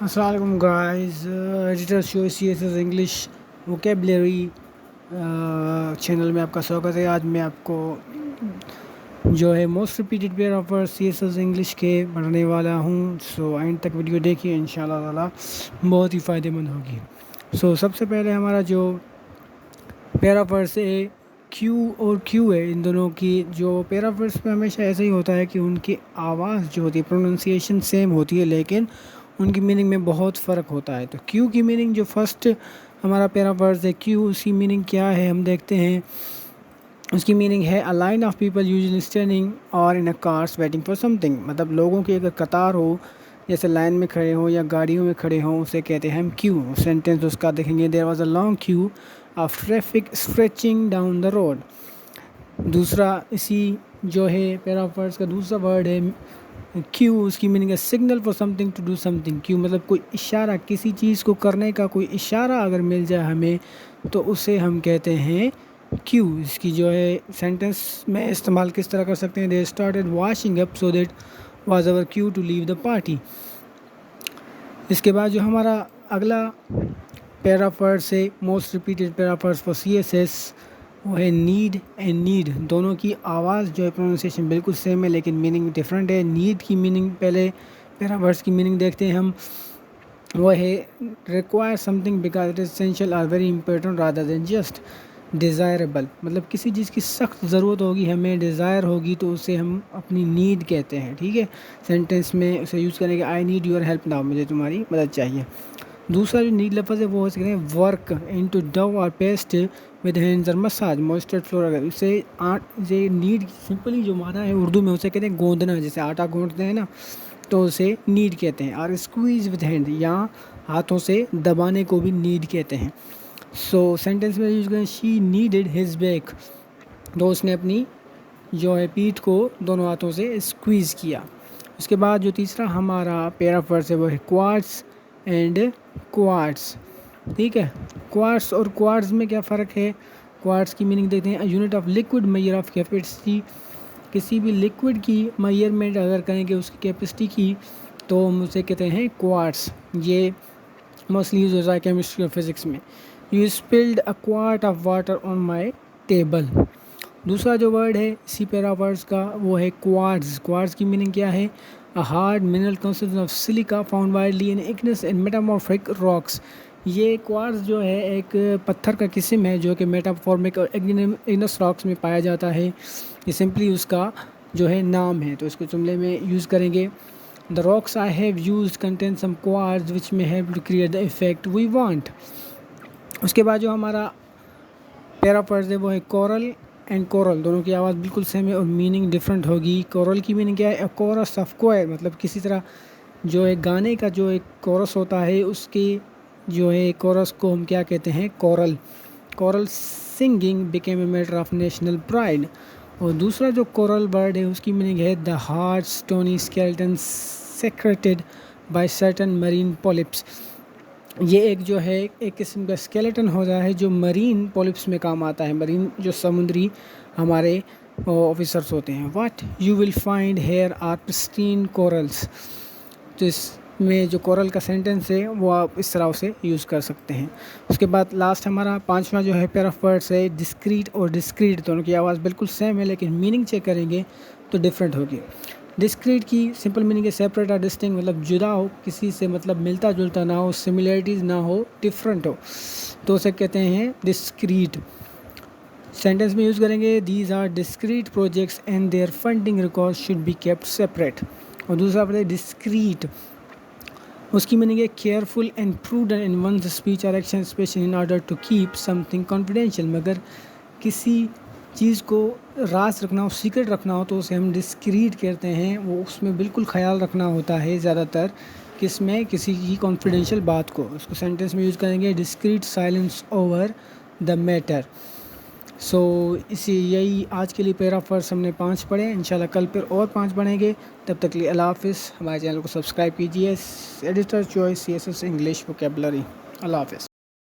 السلام علیکم guys, editor show C S S English vocabulary channel میں آپ کا سواگت ہے۔ آج میں آپ کو جو ہے most repeated pair of word C S S English کے پڑھانے والا ہوں۔ سو اینڈ تک ویڈیو دیکھیے، انشاءاللہ تعالیٰ بہت ہی فائدہ مند ہوگی۔ سو سب سے پہلے ہمارا جو پیئر آف ورڈس ہے کیو اور کیو ہے، ان دونوں کی جو پیئر آف ورڈس میں ہمیشہ ایسا ہی ہوتا ہے کہ ان کی آواز جو ہوتی ہے پروننسیشن سیم ہوتی ہے، لیکن ان کی میننگ میں بہت فرق ہوتا ہے۔ تو کیو کی میننگ جو فرسٹ ہمارا پیرا ورڈ ہے کیو، اس کی میننگ کیا ہے ہم دیکھتے ہیں۔ اس کی میننگ ہے a line of people usually standing اور in a cars waiting for something, مطلب لوگوں کی اگر قطار ہو، جیسے لائن میں کھڑے ہوں یا گاڑیوں میں کھڑے ہوں، اسے کہتے ہیں ہم کیو۔ سینٹینس اس کا دیکھیں گے، there was a long queue of traffic stretching down the road. دوسرا اسی جو ہے پیرا ورڈس کا دوسرا ورڈ ہے کیو، اس کی میننگ ہے signal for something to do something. Cue مطلب کوئی اشارہ، کسی چیز کو کرنے کا کوئی اشارہ اگر مل جائے ہمیں تو اسے ہم کہتے ہیں کیو۔ اس کی جو ہے سینٹنس میں استعمال کس طرح کر سکتے ہیں، they started washing up so that was our cue to leave the party. اس کے بعد جو ہمارا اگلا پیئر آف ورڈس ہے most repeated pair of words for C S S, وہ ہے نیڈ اینڈ نیڈ۔ دونوں کی آواز جو ہے پروننسیشن بالکل سیم ہے، لیکن میننگ ڈفرینٹ ہے۔ نیڈ کی میننگ پہلے پیرا ورڈس کی میننگ دیکھتے ہیں ہم، وہ ہے require something because it is essential اور very important rather than just desirable. مطلب کسی چیز کی سخت ضرورت ہوگی، ہمیں ڈیزائر ہوگی تو اسے ہم اپنی نیڈ کہتے ہیں، ٹھیک ہے۔ سینٹینس میں اسے یوز کریں گے، I need your help now, مجھے تمہاری مدد چاہیے۔ دوسرا جو نیڈ لفظ ہے وہ ہو سکتے ہیں ورک انٹو ڈو اور پیسٹ ود ہینڈز اور مساج موئسچر فلور۔ اگر اسے یہ نیڈ سمپلی جو معنی ہے اردو میں اسے کہتے ہیں گوندنا، جیسے آٹا گوندتے ہیں نا تو اسے نیڈ کہتے ہیں۔ اور اسکویز ود ہینڈ، یا ہاتھوں سے دبانے کو بھی نیڈ کہتے ہیں۔ سو سینٹینس میں یوز کریں شی نیڈڈ ہز بیک، تو اس نے اپنی جو ہے پیٹھ کو دونوں ہاتھوں سے اسکویز کیا۔ اس کے بعد جو تیسرا ہمارا پیئر آف ورڈس ہے وہ ہے کوارٹز اینڈ کوارٹز، ٹھیک ہے۔ کوارٹز اور کوارٹز میں کیا فرق ہے؟ کوارٹز کی میننگ دیکھتے ہیں unit of liquid measure of capacity. کسی بھی لیکوڈ کی میئرمنٹ اگر کریں گے اس کی کیپیسٹی کی تو ہم اسے کہتے ہیں کوارٹز۔ یہ موسٹلی یوز ہوتا ہے کیمسٹری اور فزکس میں۔ You spilled a quart of water on my table. دوسرا جو ورڈ ہے اسی پیرا ورڈس کا وہ ہے کوارٹز۔ کوارٹز کی میننگ کیا ہے؟ A hard mineral consistent of silica found widely in igneous and metamorphic rocks. یہ کوارٹز جو ہے ایک پتھر کا قسم ہے جو کہ میٹامورفک اور ایگنس راکس میں پایا جاتا ہے۔ یہ سمپلی اس کا جو ہے نام ہے، تو اس کو جملے میں یوز کریں گے۔ The rocks I have used contain some quartz which may help to create the effect we want۔ اس کے بعد جو ہمارا پیرا ورڈ ہے وہ ہے کورل اینڈ کورل۔ دونوں کی آواز بالکل سیم ہے اور میننگ ڈفرینٹ ہوگی۔ کورل کی میننگ کیا ہے؟ اے کورس آف کوئر، مطلب کسی طرح جو ہے گانے کا جو ایک کورس ہوتا ہے اس کی جو ہے کورس کو ہم کیا کہتے ہیں؟ Choral. Choral singing became a matter of national pride. اور دوسرا جو کورل ورڈ ہے اس کی میننگ ہے the hard stony skeleton secreted by certain marine polyps. یہ ایک جو ہے ایک قسم کا اسکیلٹن ہوتا ہے جو مرین پولپس میں کام آتا ہے، مرین جو سمندری ہمارے آفیسرس ہوتے ہیں۔ What you will find here are pristine corals. تو اس میں جو کورل کا سینٹینس ہے وہ آپ اس طرح اسے یوز کر سکتے ہیں۔ اس کے بعد لاسٹ ہمارا پانچواں جو ہے پیئر آف ورڈس ہے ڈسکریٹ اور ڈسکریٹ۔ دونوں کی آواز بالکل سیم ہے لیکن میننگ چیک کریں گے تو ڈفرینٹ ہوگی۔ ڈسکریٹ کی سمپل میننگ ہے سیپریٹ اور ڈسٹنکٹ، مطلب جدا ہو، کسی سے مطلب ملتا جلتا نہ ہو، سملیرٹیز نہ ہو، ڈفرینٹ ہو، تو اسے کہتے ہیں ڈسکریٹ۔ سینٹینس میں یوز کریں گے these are discrete projects and their funding record should be kept separate. اور دوسرا ہے ڈسکریٹ، اس کی میننگ ہے careful and prudent in one's speech or action especially in order to keep something confidential. مگر کسی چیز کو راز رکھنا ہو، سیکرٹ رکھنا ہو تو اسے ہم ڈسکریٹ کہتے ہیں۔ وہ اس میں بالکل خیال رکھنا ہوتا ہے زیادہ تر، کس میں؟ کسی کی کانفیڈینشیل بات کو۔ اس کو سینٹینس میں یوز کریں گے discreet silence over the matter. So یہی آج کے لیے پیرا ورڈس ہم نے 5 پڑھے، انشاءاللہ کل پھر اور 5 پڑھیں گے۔ تب تک لیے اللہ حافظ۔ ہمارے چینل کو سبسکرائب کیجیے، editor choice C S S English vocabulary. اللہ حافظ۔